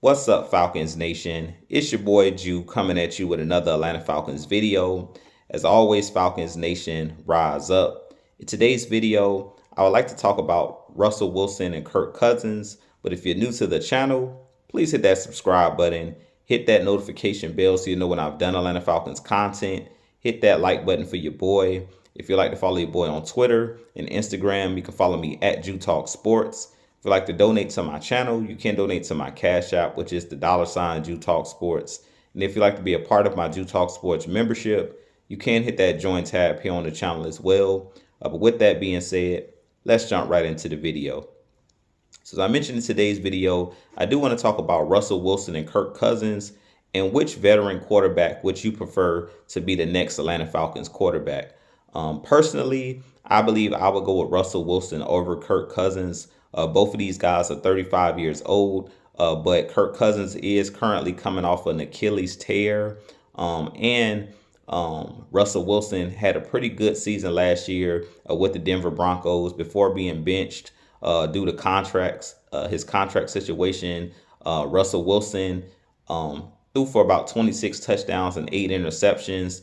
What's up, Falcons Nation? It's your boy Jew coming at you with another Atlanta Falcons video. As always, Falcons Nation, rise up. In today's video, I would like to talk about Russell Wilson and Kirk Cousins. But if you're new to the channel, please hit that subscribe button, hit that notification bell so you know when I've done Atlanta Falcons content. Hit that like button for your boy. If you'd like to follow your boy on Twitter and Instagram, you can follow me at Jew Talk Sports. If you'd like to donate to my channel, you can donate to my Cash App, which is the $ Jew Talk Sports. And if you'd like to be a part of my Jew Talk Sports membership, you can hit that join tab here on the channel as well. But with that being said, let's jump right into the video. So as I mentioned in today's video, I do want to talk about Russell Wilson and Kirk Cousins and which veteran quarterback would you prefer to be the next Atlanta Falcons quarterback. Personally, I believe I would go with Russell Wilson over Kirk Cousins. Both of these guys are 35 years old, but Kirk Cousins is currently coming off an Achilles tear. And Russell Wilson had a pretty good season last year with the Denver Broncos before being benched due to contracts. His contract situation, Russell Wilson threw for about 26 touchdowns and 8 interceptions.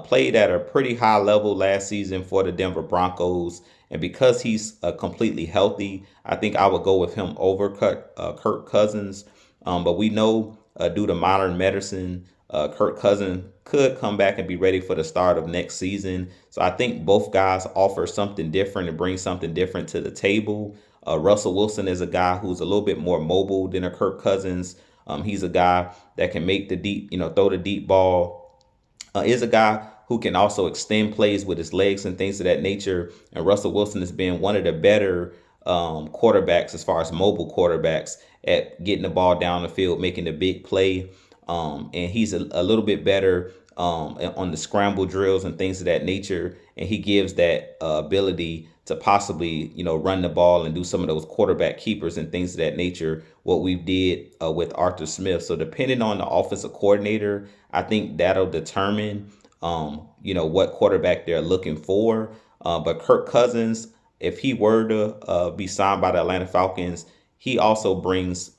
Played at a pretty high level last season for the Denver Broncos. And because he's completely healthy, I think I would go with him over Kirk Cousins. But we know due to modern medicine, Kirk Cousins could come back and be ready for the start of next season. So I think both guys offer something different and bring something different to the table. Russell Wilson is a guy who's a little bit more mobile than a Kirk Cousins. He's a guy that can make the deep, throw the deep ball. Is a guy who can also extend plays with his legs and things of that nature. And Russell Wilson has been one of the better quarterbacks as far as mobile quarterbacks at getting the ball down the field, making the big play. And he's a little bit better on the scramble drills and things of that nature. And he gives that ability to possibly, run the ball and do some of those quarterback keepers and things of that nature, what we did with Arthur Smith. So depending on the offensive coordinator, I think that'll determine, what quarterback they're looking for. But Kirk Cousins, if he were to be signed by the Atlanta Falcons, he also brings,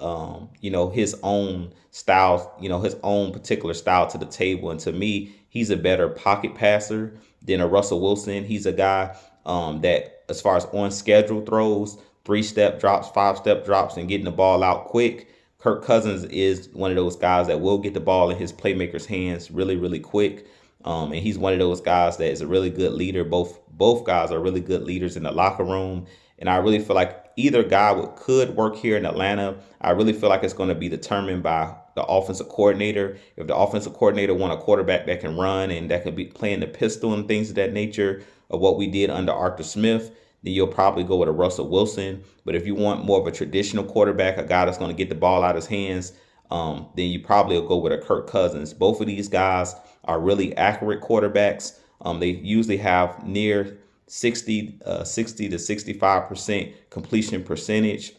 his own style, his own particular style to the table. And to me, he's a better pocket passer than a Russell Wilson. He's a guy that, as far as on schedule throws, 3-step drops, 5-step drops, and getting the ball out quick. Kirk Cousins is one of those guys that will get the ball in his playmaker's hands really, really quick. And he's one of those guys that is a really good leader. Both guys are really good leaders in the locker room. And I really feel like either guy could work here in Atlanta. I really feel like it's going to be determined by the offensive coordinator. If the offensive coordinator want a quarterback that can run and that can be playing the pistol and things of that nature of what we did under Arthur Smith, then you'll probably go with a Russell Wilson. But if you want more of a traditional quarterback, a guy that's going to get the ball out of his hands, then you probably will go with a Kirk Cousins. Both of these guys are really accurate quarterbacks. They usually have near 60 to 65% completion percentage,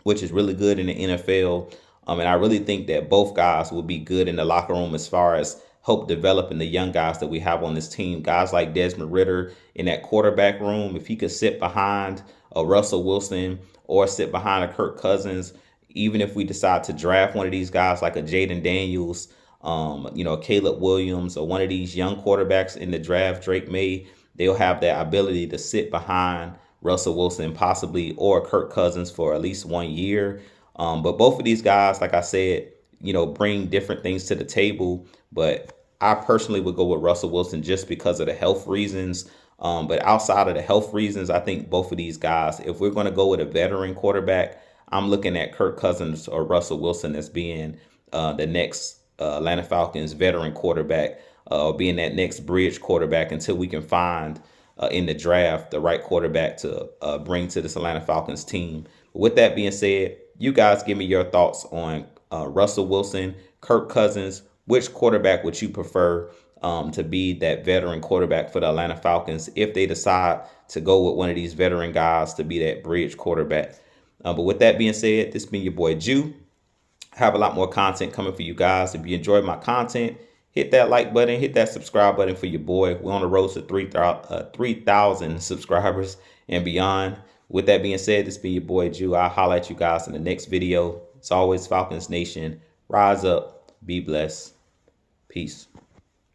which is really good in the NFL. And I really think that both guys will be good in the locker room as far as help developing the young guys that we have on this team. Guys like Desmond Ridder in that quarterback room, if he could sit behind a Russell Wilson or sit behind a Kirk Cousins, even if we decide to draft one of these guys like a Jaden Daniels, Caleb Williams, or one of these young quarterbacks in the draft, Drake May, they'll have that ability to sit behind Russell Wilson possibly or Kirk Cousins for at least 1 year. But both of these guys, like I said, bring different things to the table. But I personally would go with Russell Wilson just because of the health reasons. But outside of the health reasons, I think both of these guys, if we're going to go with a veteran quarterback, I'm looking at Kirk Cousins or Russell Wilson as being the next Atlanta Falcons veteran quarterback, being that next bridge quarterback until we can find in the draft the right quarterback to bring to this Atlanta Falcons team. But with that being said, you guys give me your thoughts on Russell Wilson, Kirk Cousins. Which quarterback would you prefer to be that veteran quarterback for the Atlanta Falcons if they decide to go with one of these veteran guys to be that bridge quarterback? But with that being said, this has been your boy Jew. I have a lot more content coming for you guys. If you enjoyed my content, hit that like button, hit that subscribe button for your boy. We're on the road to 3,000 subscribers and beyond. With that being said, this has been your boy Jew. I'll holler at you guys in the next video. As always, Falcons Nation, rise up, be blessed. Peace.